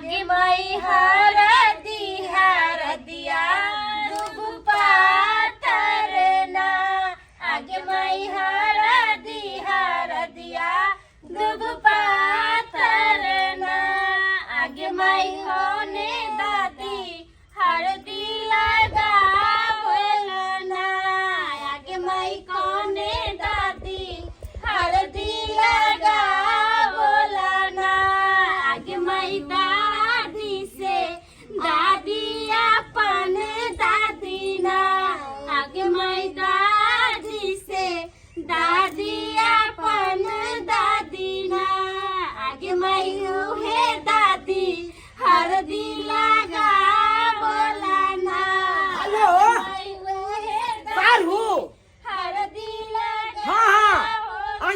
आगे माई हरदी हरदिया दुब पातरना आगे माई हरदी हरदिया दुब पातरना आगे माई होने दादी हरदी लगावलना आगे माई कोने दादी हरदी लगावलना आगे माई दादी से दादी अपन दादी ना आगे माई दादी से दादी अपन दादी ना आगे माई है दादी हरदी लगा बोलाना हेलो सारू हरदी लगा हाँ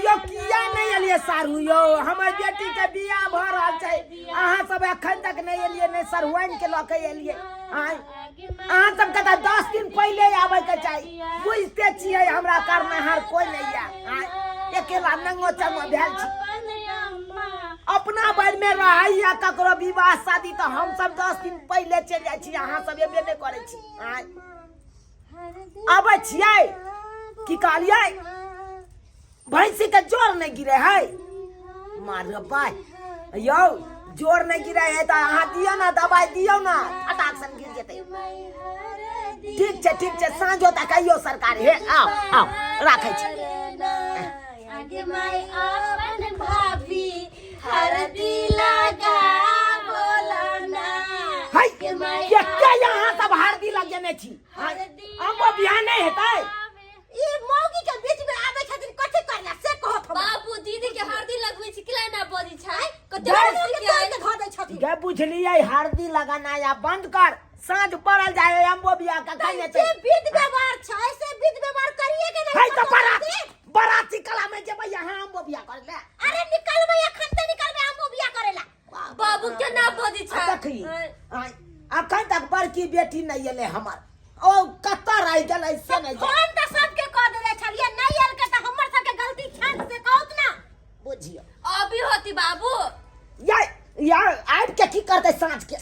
यो किया नहीं एलिए सारू यो हमर बेटी के बियाह भ रहल छै अहाँ सब एखन तक नहीं एलिए नहीं सरहुआइन के लके एलिए अहाँ सब के 10 दिन पहले आवे के चाहिए बुझते छियै हमरा करनाहार कोई नहीं है अकेला नंगो चंगो भेल छी अपना बार में रहै या ककरो विवाह शादी तो हम सब 10 दिन पहले चल जाय छी अहाँ सब एबे नहीं करे छी आबै छियै की कहलियै भैंसी के जोर नहीं गिरे है मार भाई यो जोर नहीं गिरे है तो अहाँ दियो ना दवाई दियो ना फटाक सन गिर जेते ठीक छै साँझो तक आइयो सरकार हे आओ राखै छी आगे माई अपन भाभी हरदी लगा बोलाना हाय के यहाँ सब हरदी लगने छी हमको बियाह नहीं हेतै ई मौगी के बीच में आबै छथिन कथि करला से कहत हम बाबू दीदी के हरदी लगबै छी किला ना बजी छै कते के धो दै छथिन गे बुझलियै हरदी लगाना या बंद कर साँझ पड़ल जाए हमको बियाह का कहने जे विध व्यवहार छै से विध व्यवहार करिए के नहीं है तो बाराती कला में जेबै यहाँ हमको बियाह कर ले अरे निकलबै एखन ते निकलबै हमो बियाह करेला बाबू के ना बजी छै देखी अखन तक बड़की बेटी नहीं एले हमर ओ कत्ता रह गेलै से नहीं कौन त सबके कह देले छलिए नहीं आयल के त हमर सबके गलती छन से कहत ना बुझियो अभी होती बाबू यार आब के की करते साँझ के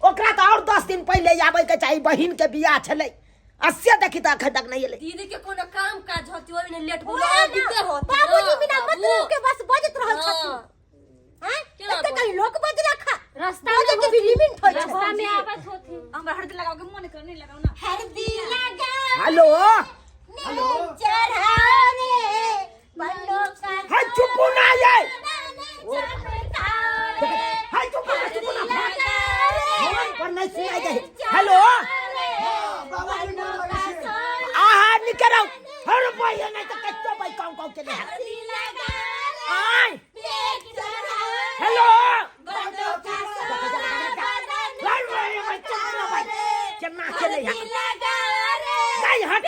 ओकरा तो और 10 दिन पहले आवे के चाहिए बहिन के बियाह छलै अस्से देखी त अखन तक नहीं एले दीदी के कोनो काम काज होती ओइ ने लेट ओए ना, बाबूजी बिना मतलब के बस बजत रहल छथिन हैं कते कहीं लोक बज रखा रास्ता में के भी लिमिट होय छै रास्ता में आवत होती हमरा हरदी लगाओ के मन कर नहीं लगाओ ना हरदी लगा हेलो चढ़ा रे बन्नो का हाय चुप ना ये चढ़ा हाय चुप ना फोन पर नहीं सुनाई दे हेलो आहा निकलो हर भाई नहीं तो कच्चा भाई काम के नहीं आय हेलो चन्ना के नहीं नहीं हट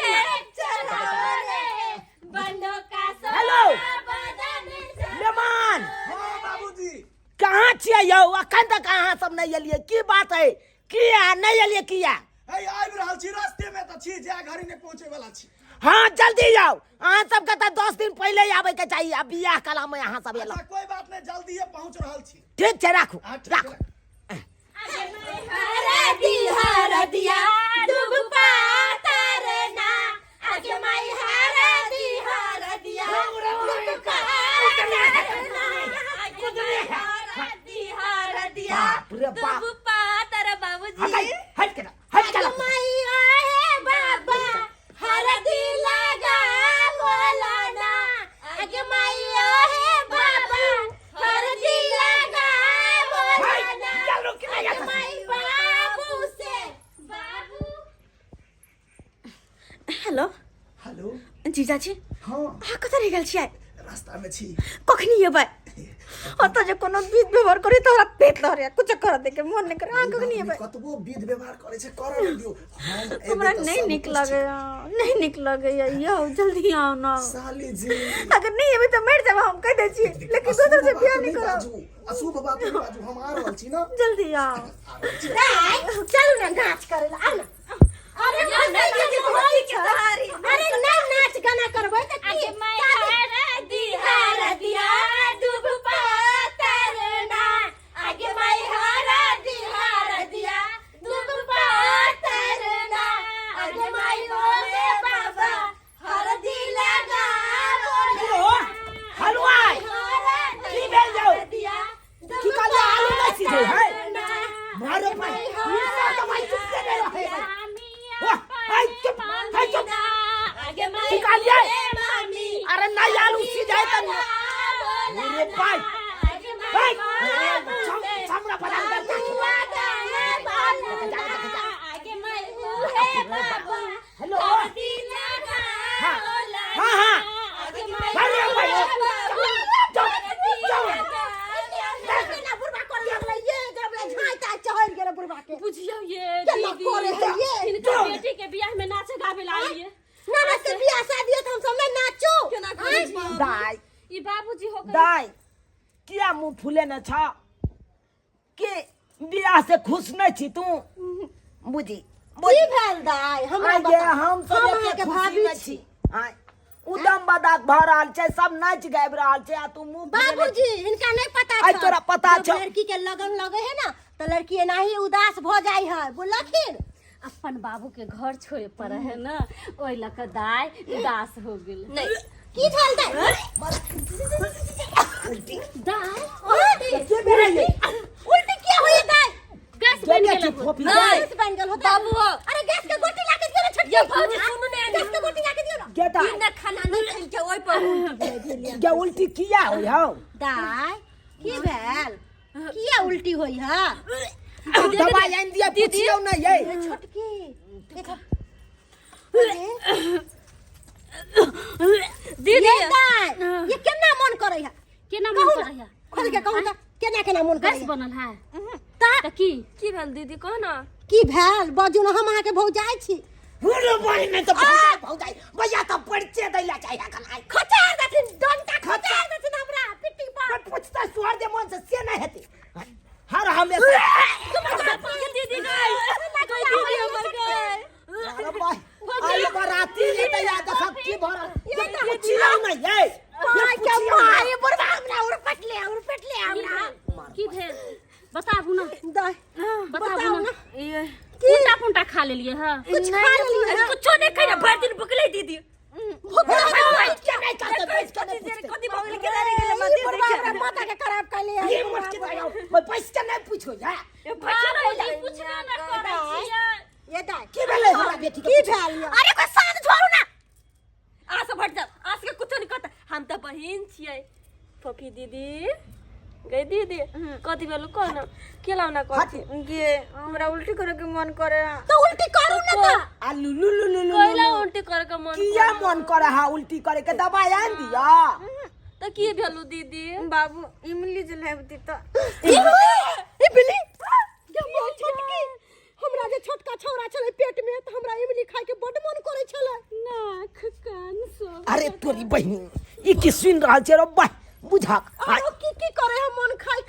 हेलो मेहमान बाबूजी कहाँ छियै यौ अखन तक अहाँ सब नहीं एलिए की बात है किया नहीं एलिए किया हे आबि रहल छी रास्ते में त छी जे घड़ी ने पहुंचे वाला छी हाँ जल्दी जाओ अहाँ सब के 10 दिन पहले आवे के चाहिए अब बियाह कला में अहाँ सब एलो कोई बात नहीं जल्दी पहुंच रहल छी ठीक छै राखू राखू हरदी हरदिया दुब पातरना आगे माई हरदी हरदिया दुब पातरना आगे माई हरदी हरदिया दुब पातर बाबूजी हट के आगे माई आहे बाबा हरदी लगा बोलाना आगे माई आहे बाबा हरदी लगा बोलाना आगे माई बाबू से बाबू हेलो हेलो जीजाजी हां आ कतऽ रह गेल छियै रास्ता में छी कखनी एबै ओतऽ जे कोनो विध व्यवहार करी तोरा पेट लहरे कुछ कर दे के मन नहीं करे आ कखनी एबै कतबो विध व्यवहार करे छै कर दियो हमरा नहीं निक लगे यौ जल्दी आओ ना साली जी अगर नहीं एबै तो मर जाब हम कह दे छी लेकिन दोसर से बियाह नहीं करब अशुभ बात नहीं बाजू हम आ रहल छी ना जल्दी आओ चलू ना नाच करेला आ ना अरे अरे ना नाच गाना करबै त आगे माई हरदी हरदिया दुब पातरना आगे माई हरदी बुढ़वा के बुझियो ये क्या दीदी करे है ये? इनका बेटी के बियाह में नाचे गावे ला लिए ना ना से बियाह शादी है तो हम सब में नाचो केना करे छी? दाई ई बाबूजी हो गए दाई किया मुंह फूले न छ के बियाह से खुश न छी तू बुझी की भेल दाई हमरा आगे हम सब के भाभी छी आय उदम बदाक भ रहल छै सब नाच गाबि रहल छै आ तू मुंह फूले न छी। बाबूजी इनका नहीं पता आइ तोरा पता जब छौ? लड़की के लगन लगे है ना तो लड़की एनाही उदास भ जाई है बोलखिन अपन बाबू के घर छोड़े पड़े है ना ओइ लक दाई उदास हो गेल नहीं की भेल दाई दाई के भेलै ये? उल्टी क्या हुई दाई गैस बन जलिया गेल की फोफी गैस बन गेल हो बाबू हो। अरे गैस के गोटी लाके दियो ना छटके ये भौजी सुनू ने गैस के गोटी लाके दियो ना के दाई इने खाना नहीं खाई के ओइ पर के उल्टी किया होय हौ दाई की भेल किया उल्टी होई है दवाई आन दिया पूछियो न ये छोटकी देखो दीदी ये दाई ये केना मन करे है केना मन कहू करे ना, है खोल के कहू त केना केना मन करे गैस बनल है ता त की भेल दीदी कह ना की भेल बाजू ना हम अहाँ के भौ जाय छी हुलो बहिन में तो भौजाई भैया तो परिचय दैला चाहिए कलाई खचार देथिन डंटा खचार देथिन हमरा पिट्टी पर पर पूछता स्वर दे मन से नहीं हेती हर हमेशा दीदी गई कोई दीदी हमर गई अरे भाई आई बराती ये तो याद सब की भरा ये पूछियो न ये माय के माय बुढ़वा हमरा उड़ पटले हमरा की भेल बताबू ना दाई बताबू ना ये कुंटा पुंटा खा ले लिए हां कुछ खा लेलिए ना कुछ नहीं खाई भर दिन भूखले दीदी क्या नहीं करते बैठ कर कदी भगल के रे गेले बुढ़वा माथा के खराब कर लिया ये मत के जाओ मैं पैसा नहीं पूछो या पूछना ना करे छिए ये दाई की भेले हमरा बेटी की भेल अरे कोई साथ छोड़ू ना आस भट जा आस के कुछ नहीं करता हम त बहिन छिए फफी दीदी गई दीदी कथी भेल कह ना केलाउना करती गे हमरा उल्टी करे के मन करे तो उल्टी करू ना तो आलू लू लू लू कोइला उल्टी कर के मन किया मन करे हा उल्टी करे के दवाई आन दिया त की भेलु दीदी बाबू इमली जलेबती तो ए बिली क्या बोल छोटकी हमरा जे छोटका छौरा छले पेट में त हमरा इमली खाए के बड मन करे छले नाक कान सब अरे तोरी बहिन ई की सुन रहल छै रो बा बुझा आरो की करे हम मन खाए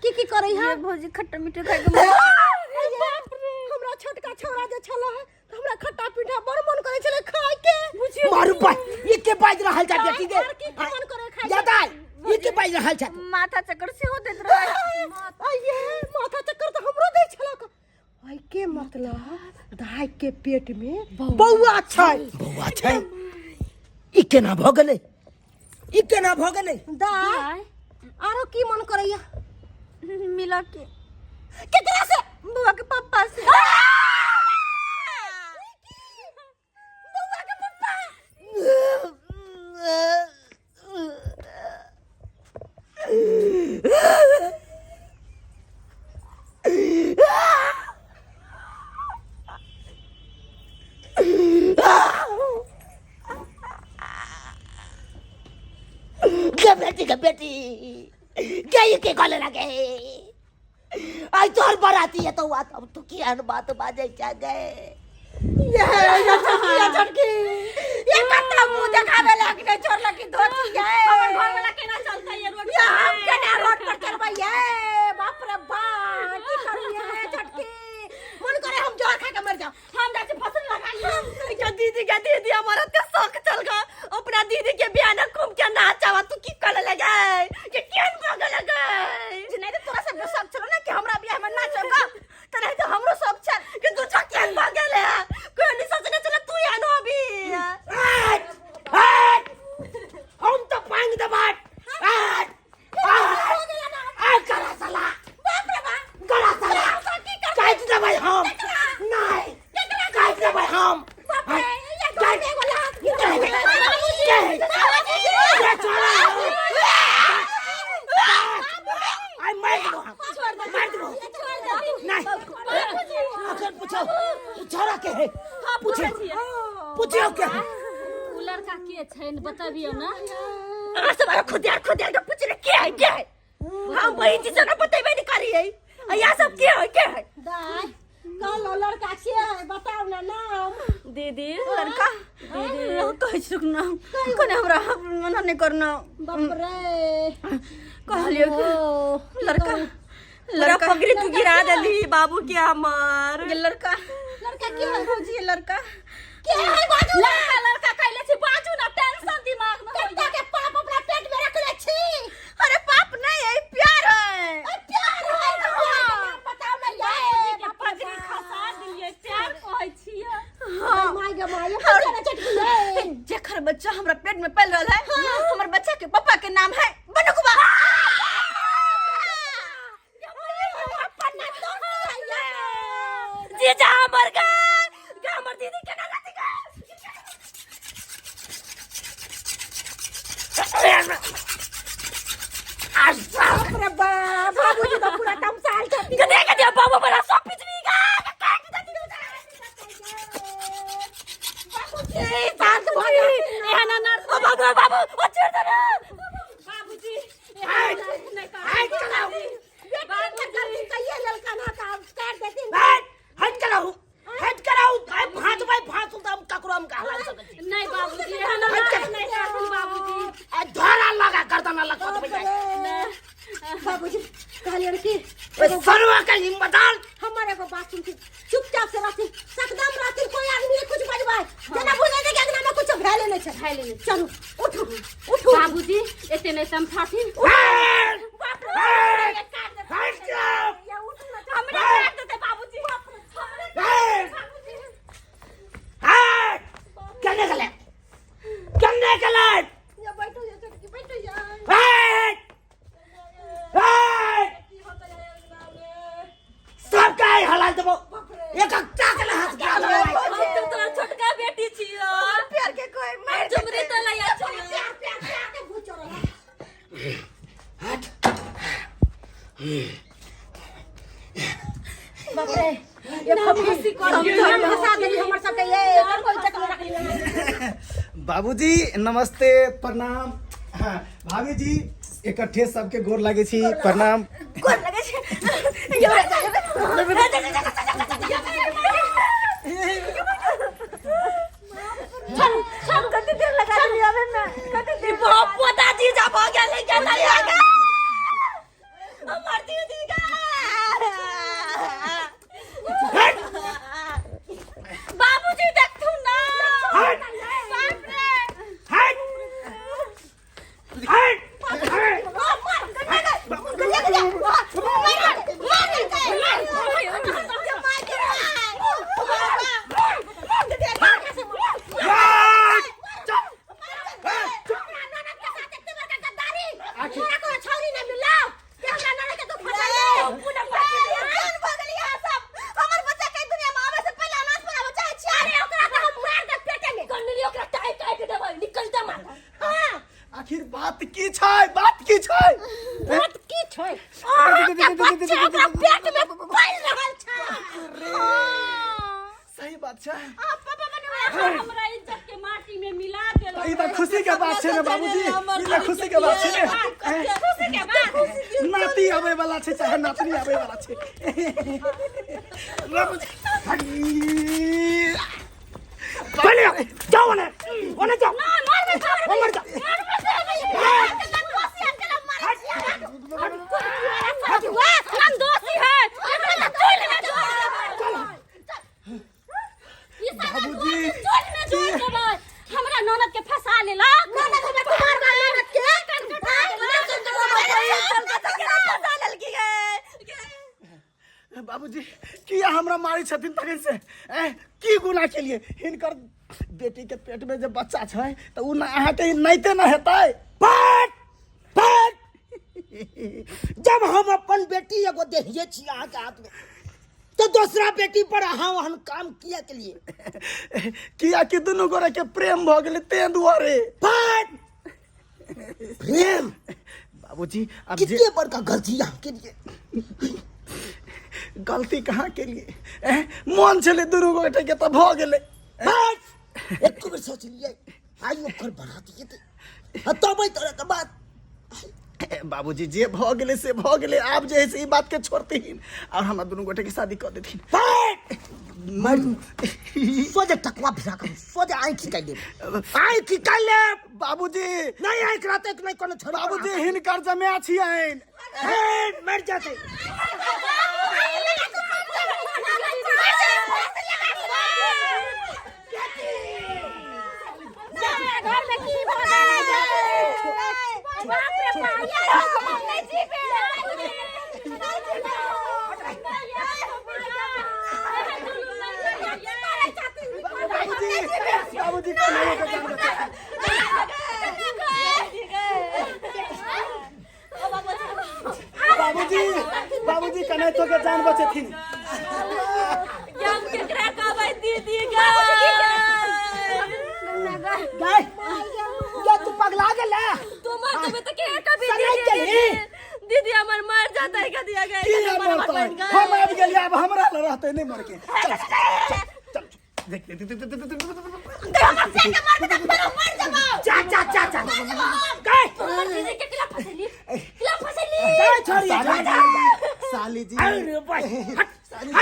के की करे है भौजी खट्टा मीठा खाए के हमरा छोटका छौरा जे छले हमरा खट्टा पीठा बड़ मन करे छले खाए के मारू बा ये के बाज रहल छै बेटी के की मन करे खाए ज्यादा ये के बाज रहल छै माथा चक्कर से हो देत रहे ये माथा चक्कर तो हमरो दे छला आई के मतलब दाई के पेट में बौआ छै बौआ छै ई केना भ गेलै ई केना भ गेलै दाई आरो की मन करैया मिला के केकरा से बुआ के पापा से बौआ के पप्पा के बेटी गई के गले लगे आई तोर बराती है तो बात अब तू की अन बात बाजे जा गए ये छटकी ये कत्ता मुंह देखावे लगने छोड़ लगी धोती है हमर घर वाला केना चलता ये रोड ये हम केना रोड पर चलबैये बाप रे बाप की करिए छटकी मन करे हम जोर खा के मर जाओ हम जाके फसल लगा लिए क्या दीदी हमारा का शौक चल गया अपना दीदी के बियाह ना घूम के नाचावा तू की कर लगे कि केन भाग लगे नहीं तो तोरा सब शौक चलो ना कि हमरा बियाह में नाचोगा तो नहीं तो हमरो शौक छ कि तू केन भाग ले कोई नहीं सोचने चला तू या नो अभी हम तो पांग दे बाट करा साला बाप रे बाप करा साला काट दे भाई हम नहीं काट दे भाई हम बाप रे ये कर दे वाला आई मार दो नहीं अगर पूछो छोरा के है पूछो क्या उ लड़का के छै बताबियो ना आज तुम्हारा खुदियार के पूछ रहे क्या है हम वही चीज ना बतेबे नहीं करी है या सब के है दाई कल लड़का के है बताओ ना नाम दीदी लड़का दीदी कह सुक ना कोने हमरा मना नहीं करना बाप रे कहलियो लड़का लड़का पगड़ी तू गिरा देली बाबू के हमार ये लड़का के है भौजी ये लड़का के है बाजू लड़का कहले छी बाजू ना टेंशन दिमाग में कत्ता के पाप अपना पेट में रख ले छी अरे पाप नहीं है प्यार है प्यार है बताओ ना ये के पगड़ी खसा दिए प्यार कहै छियै हां माय गे माय ये चटकी है जेखर बच्चा हमरा पेट में पल रहल है हमर बच्चा के पापा के नाम है बनकुबा जी जा मर गए हमर दीदी के ना गति अरे बाबूजी तो पूरा तमसाल छथि के देख दिया बाबू बड़ा सब पिछली गा बाबूजी शांत भई एहना ना बाबू बाबू ओ छोड़ दे बाबूजी नहीं का बाबूजी कहिए लड़का ना काम कर देती हट कराऊ भात भाई भात हम ककरो हम कहला सकत नहीं बाबूजी एहना नहीं कर बाबूजी धरा लगा गर्दन लगा भैया बाबूजी कहलिए कि सरवा का हिम्मताल हमारे को बात सुन चुपचाप से रहती सकदम रहती कोई आदमी कुछ बजवाए जना बोले दे कि ना कुछ भेले नहीं छै भेले नहीं चलो उठो बाबूजी एते नहीं समझाती हट हमरा काट देते बाबूजी कहने गले ये बैठो ये चटकी बैठो यार सब का हला देबो एक टाकले हाथ गाल हम तो तोरा छोटका बेटी छियो प्यार के कोई मैं चुमरी तो लया छियो प्यार के भूचो रहा हट बाप रे ये फसी कर फसा देली हमर सब के ये कोई चटकी रख ले बाबूजी नमस्ते प्रणाम हाँ, भाभी जी इकट्ठे सबके गोर लागे छी प्रणाम गोर लगे छे हम कते देर लगा दिया बे ना कते देर पोता जी जा हो गया लेके नहीं आगा हमर दीदी का बाबूजी देख तू ना हट बाप रे हट आखिर बात की छै बात की छै बात की छै बच्चा ओकरा पेट में पल रहल छै सही बात छै हमरा इज्जत के माटी में मिला देलो ई त खुशी के बात छै ने बाबूजी ई त खुशी के बात छै ने खुशी के बात नाती आवे वाला छै चाहे नातनी आवे वाला छै चलिए जाओ ने ओने जाओ मर जा हम दोषी है बाबूजी हमरा ननद के फंसा लेला ननद में तुम्हार ननद के बाबूजी किया हमरा मारी छथिन तखन से की गुनाह केलिए हिनकर बेटी के पेट में जब बच्चा छै त उ अहाँ के नैते न हेतै पट पट जब हम अपन बेटी एगो देहिए छी अहाँ के हाथ में तो दूसरा बेटी पर अहाँ वहन काम किया के लिए किया कि दुनू गोरे के प्रेम भ गेलै ते दुआरे पट प्रेम बाबूजी अब जे कितने बड़का गलती यहाँ के लिए गलती कहाँ के लिए मन छले दुनू गोटे के त भ गेलै बस एक बेर सोच लिए आई ओकर बना दिए थे तब तोरे के बाद बाबूजी जे भ गेले से भ गेले, आप जे है से ई बात के छोड़ते ही और हमरा दोनों गोटे के शादी कर देथिन। मर सोजे टकवा भिरा कर सोजे आंख खिकाई दे, आंख खिकाई ले। बाबूजी नहीं आंख राते नहीं कोनो छोड़। बाबूजी हिनकर जमे छियन, मर जाते। घर में की हो रहा है? बाप रे बाप, नहीं जी पे। बाबूजी को नहीं के जान बचा। बाबूजी कने तो के जान बचेथिन। हम केकरा कहबै दीदी गे? गए क्या तू पगला गेले? तुम मर त के कभी सनाई चली। दीदी हमर मर जाता है कदिया गए। की मरता है? हम आबि गेलिए, अब हमरा ल रहते नहीं मर के। चल देख चा चा चा चा गए दीदी के खिलाफ फसली, खिलाफ फसली। गए छोड़ी साली जी अरे भाई साली जी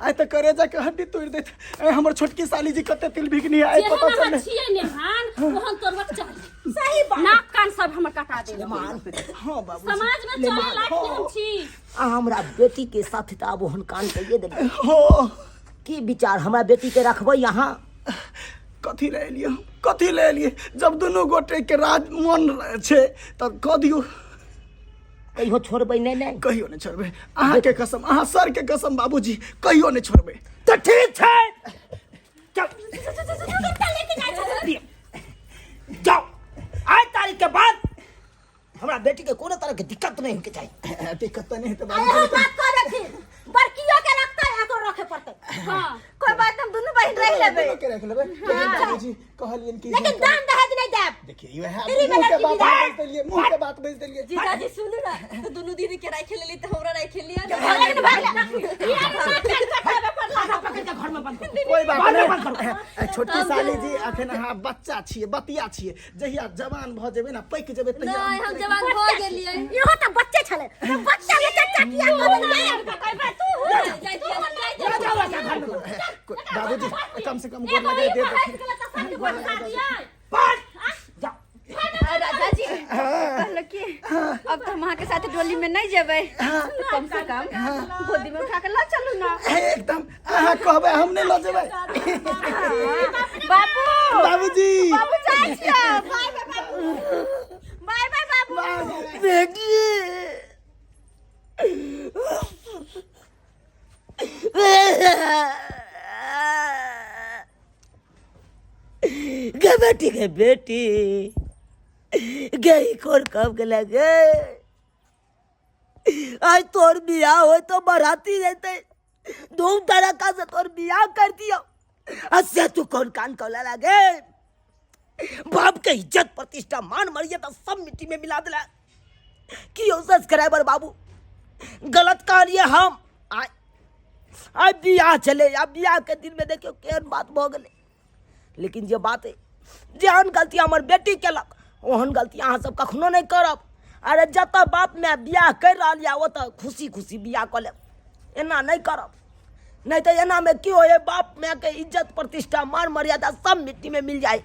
आय त करे जा के हड्डी तोड़ देत। हमर छोटकी साली जी कते तिल बिकनी आय पता चले। छिए ने हान ओहन तोरवक चाही। सही बात। नाक कान सब हमर कटा दे। हां बाबूजी समाज में चले लायक नहीं हम छी। हमरा बेटी के साथ त अब ओहन कान कइए दे। हो की विचार हमरा बेटी के रखबै यहाँ? कथी ले लिए, कथी ले लिए? जब दोनों गोटे के राज मन छे तब क दियो, कहियो छोड़बै नहीं नहीं। कहियो नहीं छोड़बे। अहाँ के कसम, अहाँ सर के कसम बाबूजी, कहियो नहीं छोड़बे। तो ठीक है चल जाओ। आज तारीख के बाद हमरा बेटी के कोनो तरह के दिक्कत नहीं होके चाहिए। दिक्कत नहीं है तो अरे बाबूजी बात कर रखी, बड़कियों के रखता है तो रखे पड़ते। हां कोई बात हम दोनों बहन रह लेबे। के रख लेबे। लेकिन बाबूजी कहलियन की लेकिन दाम दहेज नहीं देब। देखिए ये है तेरी मुंह के बेटी बात की भेज देलिए, मुंह के बात भेज देलिए। जीजाजी सुन ना, तो दोनों दीदी के राय खेल ली तो हमरा राय खेल लिया। लेकिन भाग ले। ये कटावे पर लागा पकड़ के घर में बंद कर। कोई बात नहीं। छोटकी साली जी अखन अहाँ बच्चा छिए, बतिया छिए, जहिया जवान भ जेबे ना, पैक जेबे तहिया नहीं हम जवान हो गेलिए। इहो त बच्चे छले, बच्चा के चचा किया कर नहीं कहबे तू जाय दिया बाबूजी कम से कम गोर लगा दे राजा जी कहलो कि अब तो हम अहाँ के साथ डोली में नहीं जेबै, तो कम से कम गोदी में उठा के ला चलू ना। एकदम अहाँ कहबे हम नहीं ल जेबै। बाबू बाबूजी बाबू जाइ छियै। बाय बाय बाबू, बाय बाय बाबू। बेटी गे बेटी के बेटी गई कोर कब के लगे। आज तोर बियाह हो तो बराती रहते, धूम धड़का से तोर बियाह कर दिया। अससे तू कौन कान कौला लगे? बाप के इज्जत प्रतिष्ठा मान मर्यादा सब मिट्टी में मिला दिला। क्यों सब्सक्राइबर बाबू गलत कह लिए हम। आज बियाह चले या बियाह के दिन में देखियो केहन बात भ गेले। लेकिन जे बात है जेहन गलती हमर बेटी केलक ओहन गलती अहाँ सब कखनो नहीं करब। अरे जत बाप में बियाह कर रहल या ओत खुशी खुशी बियाह कर लेब, एना नहीं करब। नहीं तो एना में की होए, बाप में के इज्जत प्रतिष्ठा मान मर्यादा सब मिट्टी में मिल जाए।